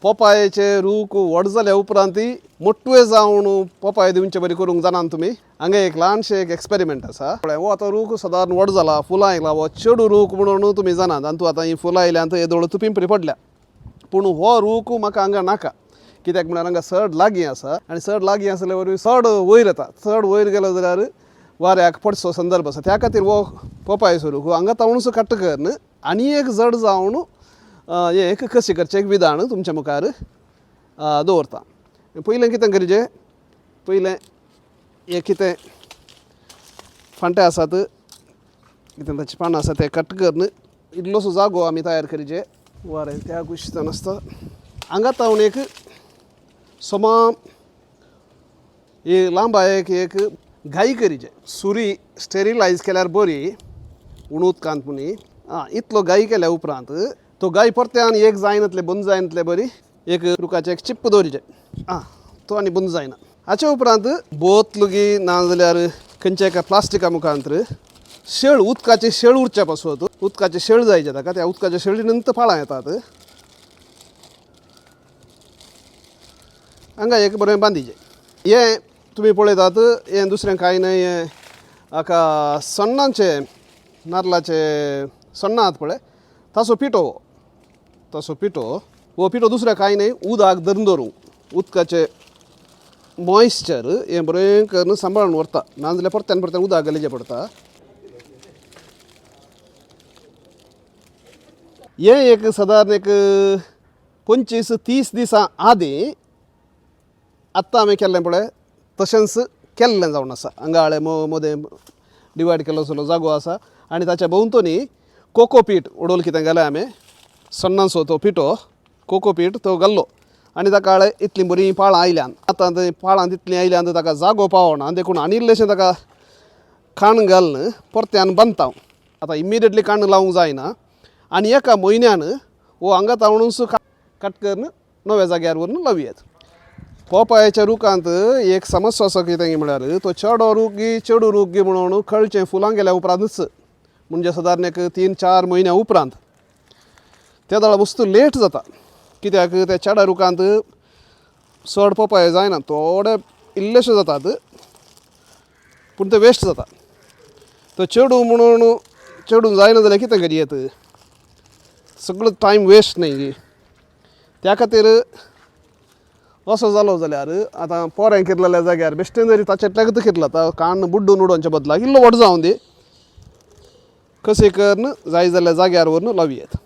पोपायचे रूख व्हड जाल्या उपरांत मोठे जावन पोपाय दिवचे बरी करूंक जाणा तुमी हांगा एक ल्हानशें एक एक्सपेरिमेंट आसा हो आतां रूख सादारण व्हड जाला फुलां येयला हो चेडू रूख म्हणून तुमी जाणात आनी तूं आतां ही फुलां येयल्यांत येदोळ पिंपरी पडल्या पूण हो रूख म्हाका हांगा नाका कित्याक म्हळ्यार हांगा चड लागीं आसा आनी चड लागीं आसल्या वरवीं चड वयर येता चड वयर गेलो जाल्यार वाऱ्याक पडचो संदर्भ आसा त्या खातीर हो पोपायचो रूख हांगा तावणसो काडटकर आनी एक जड जावन एक कशें करचें एक विधान तुमच्या मुखार दवरता पयलें कितें करचें पयलें हे कितें फांटे आसात कितें ताची पानां आसा ते कट करून इल्लोसो जागो आमी तयार करचे वारें त्या कुशीत नासता हांगा तावन एक समान हे लांबायक एक घाई करीचे सुरी स्टेरिलायज केल्यार बरी उणूत पुनी इतलो घाई केल्या उपरांत तो गाय परत्यान एक जायनातले बंद जायनातले बरी एक रुखाचे एक चिप्प दवरचे तो आनी बंद जायना हाचे उपरांत बोतलुगी नाजाल्यार खंयच्या एका प्लास्टिका मुखांतर शेळ उदकाचे शेळ उरचे पासून उदकाचे शेळ जायचे ताका त्या उदकाच्या शेळी नंतर फाळां येतात हांगा एक बरें बांदिचें हे तुमी पळयतात हे दुसरें कांय न्हय हें हाका सण्णांचे नारळाचे सण्णां आहात पळय ताचो पिठो हो पिठो दुसरें कांय न्हय उदक धरून दवरूंक उदकाचें मॉइश्चर हें बरें करून सांबाळून व्हरता नाजाल्यार परत्यान उदक घालिचें पडटा हें एक सादारण एक 25-30 दिसां आदीं आत्तां आमी केल्लें पळय तशेंच केल्लें जावन आसा हांगा आळे मदें डिवायड केल्लो सगळो जागो आसा आनी ताच्या भोंवतणी कोकोपीट उडोवन कितें घालें आमी सण्णांचो तो पिठो कोकोपीट तो घाल्लो आनी ताका आळे इतलीं बरीं पाळां आयल्यान आतां ते पाळां तितलीं आयल्यान ताका जागो पावना देखून आनी इल्लेशें ताका खाण घालून परत्यान बांदता आतां इमिडियटली कांड लावंक जायना आनी एका म्हयन्यान हो हांगा तावणूच कट करून नव्या जाग्यार व्हरून लावयात पोपायाच्या रुखांत एक समस्या आसा कितें म्हळ्यार तो चेडो रूख गी चेडू रूख गी म्हणून कळचें फुलां गेल्या उपरांतच म्हणजे सादारण एक 3-4 म्हयन्या उपरांत त्या दाळा वस्तू लेट जाता कित्याक त्या चेड्या रुखांत चड पोपाय जायना थोडे इल्लेशे जातात पूण ते वेस्ट जाता तो चेडू म्हणून चेडून जायना जाल्यार कितें करयत सगळो टायम वेस्ट न्ही त्या खातीर असो जालो जाल्यार आतां पोरें किरलेल्या जाग्यार बेश्टेन जरी ताचेर तेगत किरला तो कान बुड्डून उडोवच्या बदलाक इल्लो व्हड जावन दी कशें करून जाय जाल्यार जाग्यार व्हरून लावयात